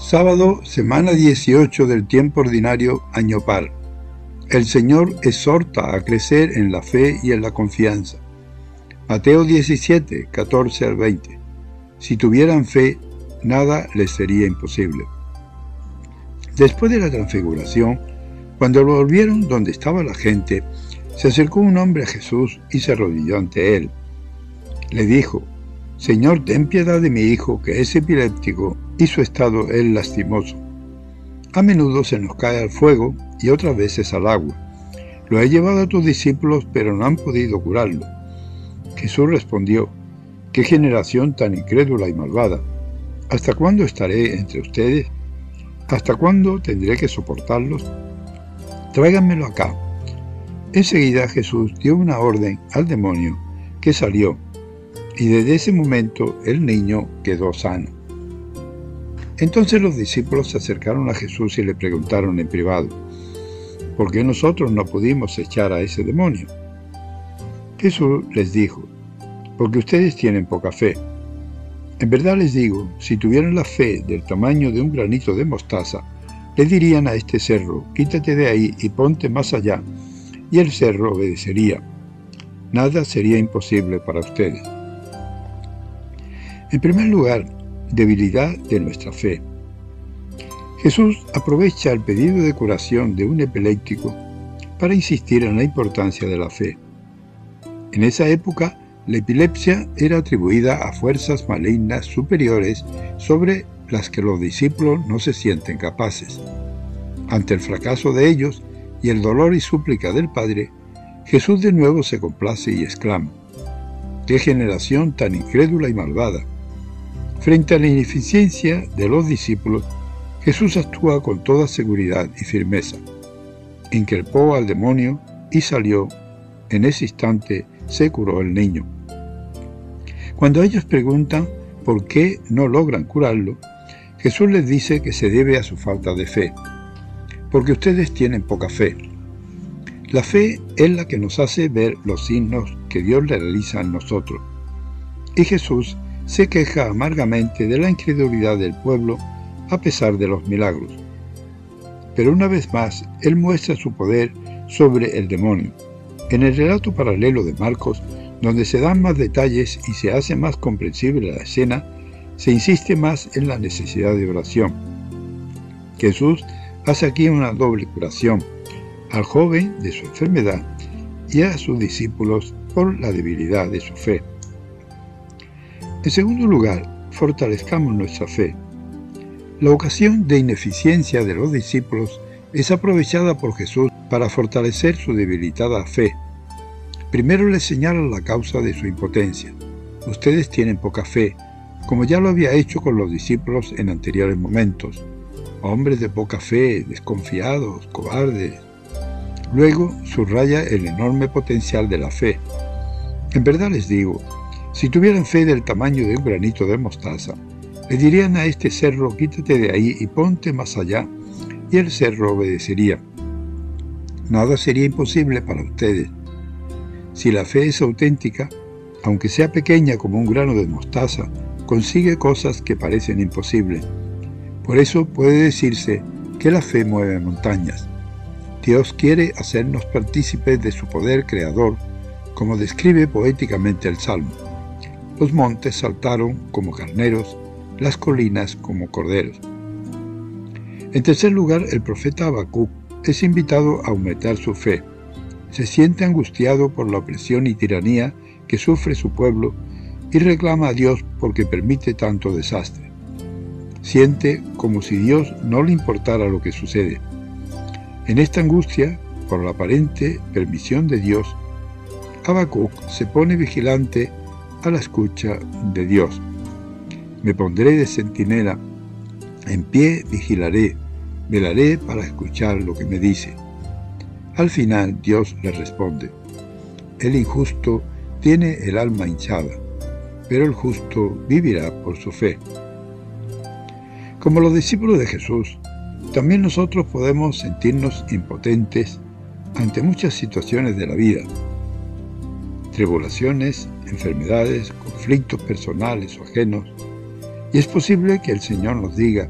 Sábado, semana 18 del tiempo ordinario, año par. El Señor exhorta a crecer en la fe y en la confianza. Mateo 17, 14 al 20. Si tuvieran fe, nada les sería imposible. Después de la transfiguración, cuando lo volvieron donde estaba la gente, se acercó un hombre a Jesús y se arrodilló ante él. Le dijo: Señor, ten piedad de mi hijo, que es epiléptico y su estado es lastimoso. A menudo se nos cae al fuego y otras veces al agua. Lo he llevado a tus discípulos, pero no han podido curarlo. Jesús respondió: ¿Qué generación tan incrédula y malvada? ¿Hasta cuándo estaré entre ustedes? ¿Hasta cuándo tendré que soportarlos? Tráiganmelo acá. Enseguida Jesús dio una orden al demonio, que salió, y desde ese momento el niño quedó sano. Entonces los discípulos se acercaron a Jesús y le preguntaron en privado: ¿por qué nosotros no pudimos echar a ese demonio? Jesús les dijo: porque ustedes tienen poca fe. En verdad les digo, si tuvieran la fe del tamaño de un granito de mostaza, le dirían a este cerro: quítate de ahí y ponte más allá, y el cerro obedecería. Nada sería imposible para ustedes. En primer lugar, debilidad de nuestra fe. Jesús aprovecha el pedido de curación de un epiléptico para insistir en la importancia de la fe. En esa época, la epilepsia era atribuida a fuerzas malignas superiores sobre las que los discípulos no se sienten capaces. Ante el fracaso de ellos y el dolor y súplica del Padre, Jesús de nuevo se complace y exclama: ¡qué generación tan incrédula y malvada! Frente a la ineficiencia de los discípulos, Jesús actúa con toda seguridad y firmeza. Increpó al demonio y salió. En ese instante se curó el niño. Cuando ellos preguntan por qué no logran curarlo, Jesús les dice que se debe a su falta de fe, porque ustedes tienen poca fe. La fe es la que nos hace ver los signos que Dios realiza en nosotros. Y Jesús se queja amargamente de la incredulidad del pueblo a pesar de los milagros. Pero una vez más, Él muestra su poder sobre el demonio. En el relato paralelo de Marcos, donde se dan más detalles y se hace más comprensible la escena, se insiste más en la necesidad de oración. Jesús hace aquí una doble curación: al joven de su enfermedad y a sus discípulos por la debilidad de su fe. En segundo lugar, fortalezcamos nuestra fe. La ocasión de ineficiencia de los discípulos es aprovechada por Jesús para fortalecer su debilitada fe. Primero les señala la causa de su impotencia: ustedes tienen poca fe, como ya lo había hecho con los discípulos en anteriores momentos. Hombres de poca fe, desconfiados, cobardes. Luego subraya el enorme potencial de la fe. En verdad les digo, si tuvieran fe del tamaño de un granito de mostaza, le dirían a este cerro: quítate de ahí y ponte más allá, y el cerro obedecería. Nada sería imposible para ustedes. Si la fe es auténtica, aunque sea pequeña como un grano de mostaza, consigue cosas que parecen imposibles. Por eso puede decirse que la fe mueve montañas. Dios quiere hacernos partícipes de su poder creador, como describe poéticamente el Salmo. Los montes saltaron como carneros, las colinas como corderos. En tercer lugar, el profeta Habacuc es invitado a aumentar su fe. Se siente angustiado por la opresión y tiranía que sufre su pueblo y reclama a Dios porque permite tanto desastre. Siente como si Dios no le importara lo que sucede. En esta angustia, por la aparente permisión de Dios, Habacuc se pone vigilante a la escucha de Dios. Me pondré de centinela, en pie vigilaré, velaré para escuchar lo que me dice. Al final Dios le responde: el injusto tiene el alma hinchada, pero el justo vivirá por su fe. Como los discípulos de Jesús, también nosotros podemos sentirnos impotentes ante muchas situaciones de la vida. Tribulaciones, enfermedades, conflictos personales o ajenos, y es posible que el Señor nos diga: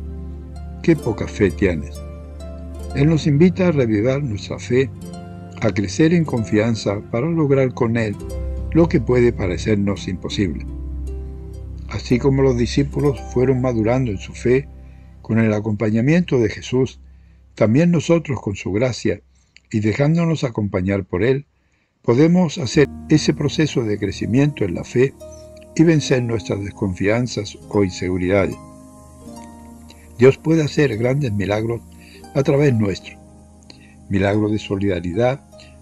qué poca fe tienes. Él nos invita a revivar nuestra fe, a crecer en confianza para lograr con Él lo que puede parecernos imposible. Así como los discípulos fueron madurando en su fe con el acompañamiento de Jesús, también nosotros con su gracia y dejándonos acompañar por Él, podemos hacer ese proceso de crecimiento en la fe y vencer nuestras desconfianzas o inseguridades. Dios puede hacer grandes milagros a través nuestro. Milagros de solidaridad,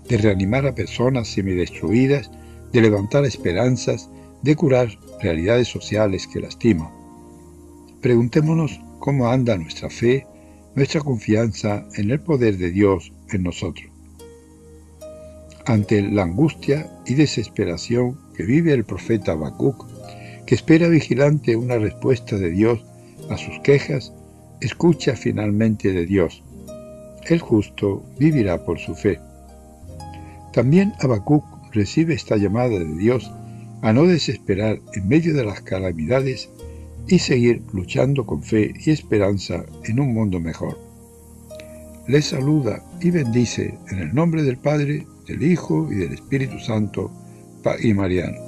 de reanimar a personas semidestruidas, de levantar esperanzas, de curar realidades sociales que lastiman. Preguntémonos cómo anda nuestra fe, nuestra confianza en el poder de Dios en nosotros. Ante la angustia y desesperación que vive el profeta Habacuc, que espera vigilante una respuesta de Dios a sus quejas, escucha finalmente de Dios. El justo vivirá por su fe. También Habacuc recibe esta llamada de Dios a no desesperar en medio de las calamidades y seguir luchando con fe y esperanza en un mundo mejor. Les saluda y bendice en el nombre del Padre, del Hijo y del Espíritu Santo, y Mariano.